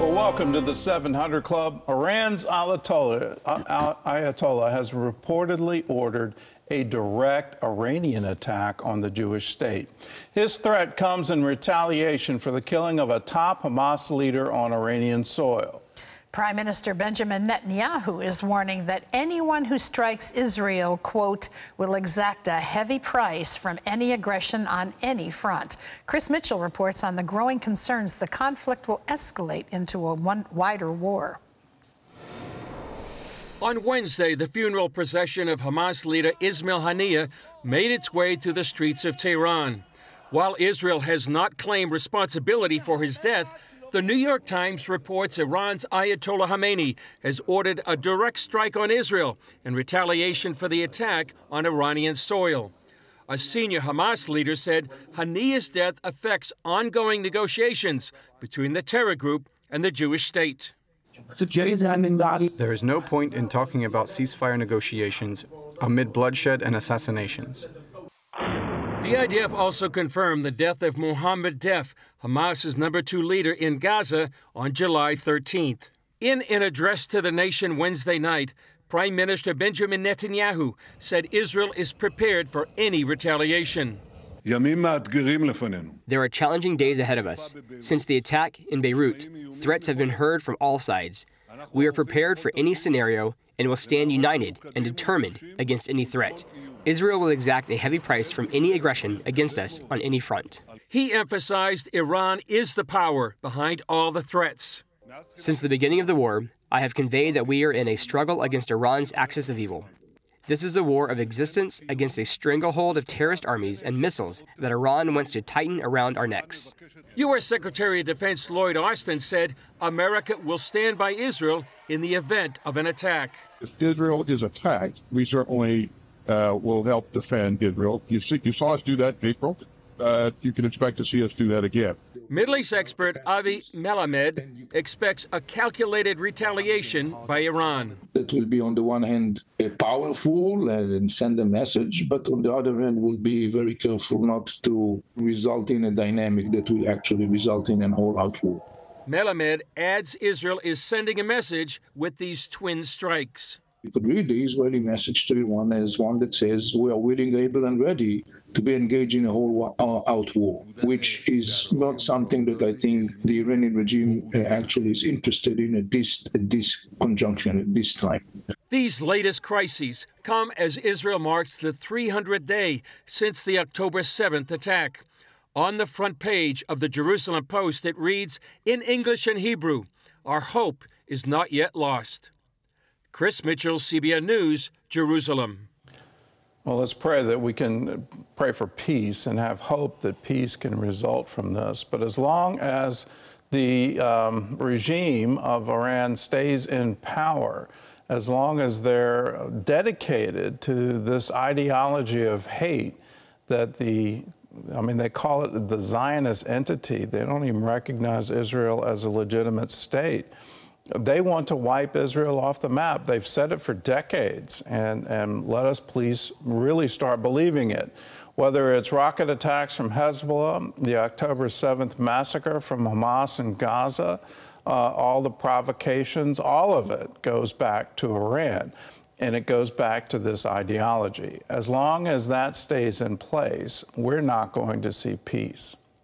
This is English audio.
Well, welcome to the 700 Club. Iran's Ayatollah has reportedly ordered a direct Iranian attack on the Jewish state. His threat comes in retaliation for the killing of a top Hamas leader on Iranian soil. Prime Minister Benjamin Netanyahu is warning that anyone who strikes Israel, quote, will exact a heavy price from any aggression on any front. Chris Mitchell reports on the growing concerns the conflict will escalate into a wider war. On Wednesday, the funeral procession of Hamas leader Ismail Haniyeh made its way through the streets of Tehran. While Israel has not claimed responsibility for his death, the New York Times reports Iran's Ayatollah Khamenei has ordered a direct strike on Israel in retaliation for the attack on Iranian soil. A senior Hamas leader said Haniyeh's death affects ongoing negotiations between the terror group and the Jewish state. There is no point in talking about ceasefire negotiations amid bloodshed and assassinations. The IDF also confirmed the death of Mohammed Deif, Hamas's #2 leader in Gaza, on July 13th. In an address to the nation Wednesday night, Prime Minister Benjamin Netanyahu said Israel is prepared for any retaliation. There are challenging days ahead of us. Since the attack in Beirut, threats have been heard from all sides. We are prepared for any scenario and will stand united and determined against any threat. Israel will exact a heavy price from any aggression against us on any front. He emphasized Iran is the power behind all the threats. Since the beginning of the war, I have conveyed that we are in a struggle against Iran's axis of evil. This is a war of existence against a stranglehold of terrorist armies and missiles that Iran wants to tighten around our necks. U.S. Secretary of Defense Lloyd Austin said America will stand by Israel in the event of an attack. If Israel is attacked, we certainly will help defend Israel. You saw us do that in April. You can expect to see us do that again. Middle East expert Avi Melamed expects a calculated retaliation by Iran. It will be, on the one hand, powerful and send a message, but on the other hand, will be very careful not to result in a dynamic that will actually result in an all-out war. Melamed adds Israel is sending a message with these twin strikes. You could read the Israeli message to Iran as one that says we are willing, able, and ready to be engaged in a whole-out war, which is not something that I think the Iranian regime actually is interested in at this conjunction, at this time. These latest crises come as Israel marks the 300th day since the October 7th attack. On the front page of the Jerusalem Post, it reads, in English and Hebrew, "Our hope is not yet lost." Chris Mitchell, CBN News, Jerusalem. Well, let's pray that we can pray for peace and have hope that peace can result from this. But as long as the regime of Iran stays in power, as long as they're dedicated to this ideology of hate that they call it the Zionist entity. They don't even recognize Israel as a legitimate state. They want to wipe Israel off the map. They've said it for decades, and let us please really start believing it. Whether it's rocket attacks from Hezbollah, the October 7th massacre from Hamas in Gaza, all the provocations, all of it goes back to Iran, and it goes back to this ideology. As long as that stays in place, we're not going to see peace.